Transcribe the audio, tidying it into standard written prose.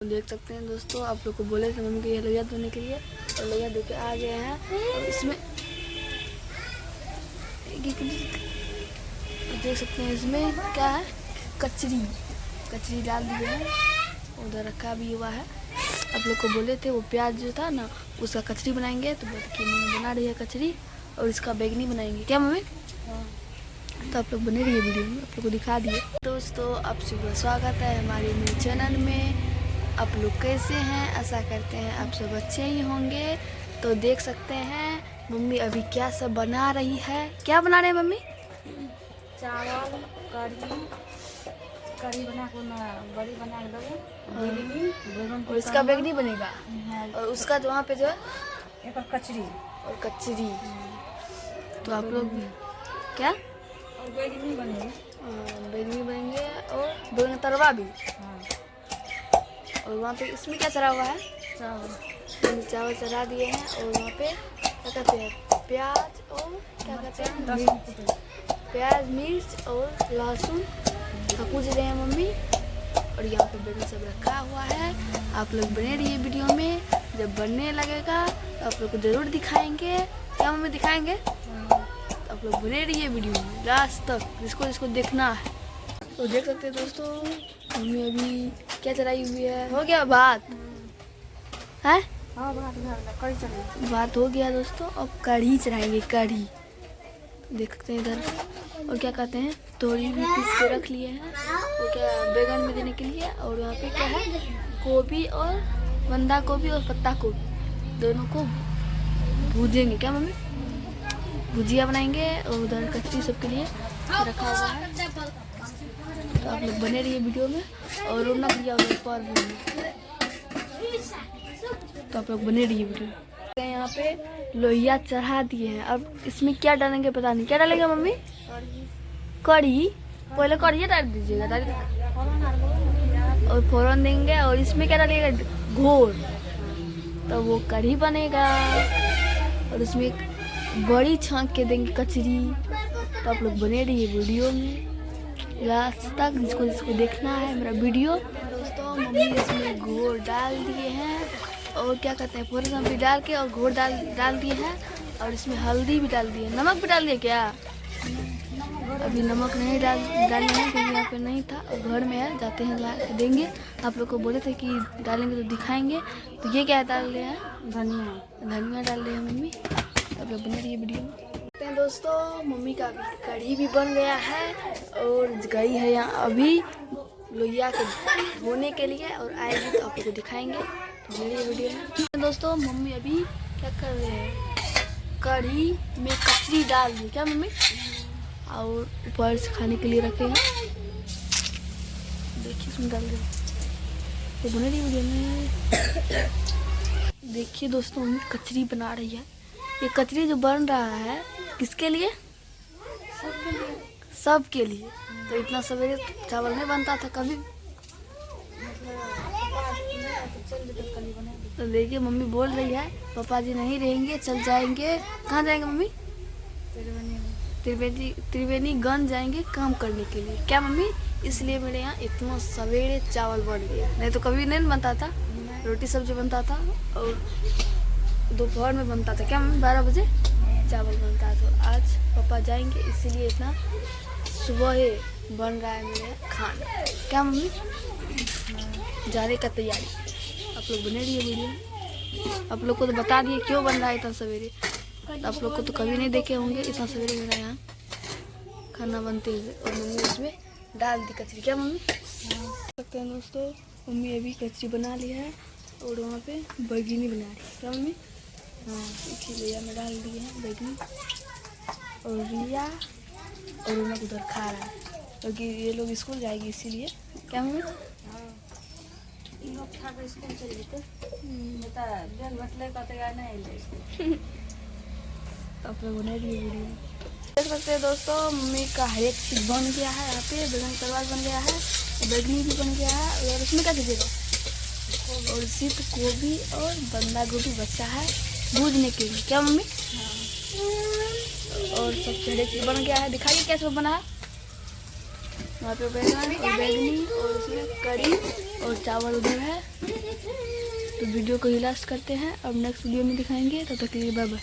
देख सकते हैं दोस्तों, आप लोग को बोले थे मम्मी को ये लोहिया धोने के लिए और लोहिया धो के आ गए हैं। और इसमें देख सकते हैं इसमें क्या है, कचरी डाल दिए हैं। उधर रखा भी हुआ है। आप लोग को बोले थे वो प्याज जो था ना उसका कचरी बनाएंगे, तो बोलते मम्मी बना रही है कचरी और इसका बैगनी बनाएंगे। क्या मम्मी? तो आप लोग बने रहिए वीडियो में, आप लोग को दिखा दिए। दोस्तों आप सबका स्वागत है हमारे न्यू चैनल में। आप लोग कैसे हैं? आशा करते हैं आप सब अच्छे ही होंगे। तो देख सकते हैं मम्मी अभी क्या सब बना रही है। क्या बना रहे हैं मम्मी? चावल कढ़ी बना के बड़ी बना के दो, और इसका बैगनी बनेगा और उसका जो वहाँ पे जो है एक कचरी और कचरी। तो आप लोग क्या और बैगनी बनेगी, बैगनी बनेंगे और बैगन तरवा भी। और वहाँ पे इसमें क्या चढ़ा हुआ है? चावल चढ़ा दिए हैं। और वहाँ पे क्या कहते हैं, प्याज और क्या कहते हैं, प्याज मिर्च और लहसुन कूच रहे हैं मम्मी। और यहाँ पे बैगन सब रखा हुआ है। आप लोग बने रहिए वीडियो में, जब बनने लगेगा तो आप लोग को जरूर दिखाएंगे। क्या मम्मी दिखाएंगे? तो आप लोग बने रहिए वीडियो में लास्ट तक, जिसको देखना है। तो देख सकते हैं दोस्तों मम्मी अभी क्या चढ़ाई हुई है। हो गया भात है? हाँ कढ़ी चढ़ेगी। भात हो गया दोस्तों, अब कढ़ी चढ़ाएंगे। कढ़ी देख सकते हैं इधर। और क्या कहते हैं, तोरी भी पीस के रख लिए हैं और क्या बैगन में देने के लिए। और यहाँ पे क्या है, गोभी और बंदा गोभी और पत्ता गोभी दोनों को भूजेंगे। क्या मम्मी? भुजिया बनाएंगे। और उधर कचरी सबके लिए रखा हुआ है। तो आप लोग बने रहिए वीडियो में। और रोना दिया उधर पर तो आप लोग बने रहिए वीडियो में। यहाँ पे लोहिया चढ़ा दिए हैं। अब इसमें क्या डालेंगे पता नहीं। क्या डालेंगे मम्मी? कढ़ी। पहले कढ़ी डाल दीजिएगा और फोरन देंगे। और इसमें क्या डालिएगा? घोल। तो वो कढ़ी बनेगा। और उसमें एक बड़ी छांक के देंगे कचरी। तो आप लोग बने रहिए वीडियो में लास्ट तक, जिसको देखना है मेरा वीडियो। दोस्तों मम्मी इसमें घोल डाल दिए हैं और क्या कहते हैं, फोरन भी डाल के और घोल डाल दिए हैं। और इसमें हल्दी भी डाल दिए। नमक भी डाल दिए क्या? अभी नमक नहीं डाले हैं क्योंकि यहाँ पे नहीं था और घर में है, जाते हैं ला के देंगे। आप लोग को बोले थे कि डालेंगे तो दिखाएंगे। तो ये क्या डाल रहे हैं? धनिया डाल रहे हैं मम्मी। आप लोग बने रहिए वीडियो में। दोस्तों मम्मी का कढ़ी भी बन गया है और गई है यहाँ अभी लोहिया के धोने के लिए। और आएगी तो आप लोग को दिखाएंगे। तो मेरी वीडियो में दोस्तों मम्मी अभी क्या कर रहे हैं, कढ़ी में कचरी डाल दी। क्या मम्मी? और ऊपर से खाने के लिए रखे हैं, देखिए इसमें डाल रहे। तो बने रही वीडियो में। देखिए दोस्तों मम्मी कचरी बना रही है। ये कचरी जो बन रहा है किसके लिए? सबके लिए। तो इतना सवेरे चावल नहीं बनता था कभी। तो देखिए मम्मी बोल रही है पापा जी नहीं रहेंगे, चल जाएंगे। कहाँ जाएंगे मम्मी? त्रिवेणीगंज जाएंगे काम करने के लिए। क्या मम्मी? इसलिए मेरे यहाँ इतना सवेरे चावल बन गया, नहीं तो कभी नहीं बनता था। रोटी सब्जी बनता था और दोपहर में बनता था। क्या मम्मी? 12 बजे चावल बनता है। तो आज पापा जाएंगे इसीलिए इतना सुबह ही बन रहा है मेरे खाना। क्या मम्मी? जाने का तैयारी। आप लोग बने रहिए वीडियो। आप लोग को तो बता दिए क्यों बन रहा है इतना सवेरे। आप लोग को तो कभी नहीं देखे होंगे इतना सवेरे मेरा यहाँ खाना बनते हुए। और मम्मी उसमें डाल दी कचरी। क्या मम्मी? सकते हैं दोस्तों मम्मी अभी कचरी बना ली है और वहाँ पे बैगनी बना रही है। क्या मम्मी? हाँ इसीलिए मैं डाल दिए हैं बैगनी। और रिया और उन लोग उधर खा रहा है क्योंकि ये लोग स्कूल जाएगी इसीलिए। क्या मम्मी? स्कूल चले जेते नहीं। आप लोग बने रहिए वीडियो। देख सकते हैं दोस्तों मम्मी का हर एक चीज़ बन गया है। यहाँ पे बैगन तरवा बन गया है, बैगनी भी बन गया है। और उसमें क्या दीजिएगा? और सिर्फ गोभी और बंदा गोभी बचा है भूजने के लिए। क्या मम्मी? और सब चढ़े बन गया है। दिखाइए कैसे बना है। वहाँ पे बैगन और बैगनी और उसमें कड़ी और चावल उधर है। तो वीडियो को ही लास्ट करते हैं, अब नेक्स्ट वीडियो में दिखाएंगे। तब तक के लिए बाय बाय।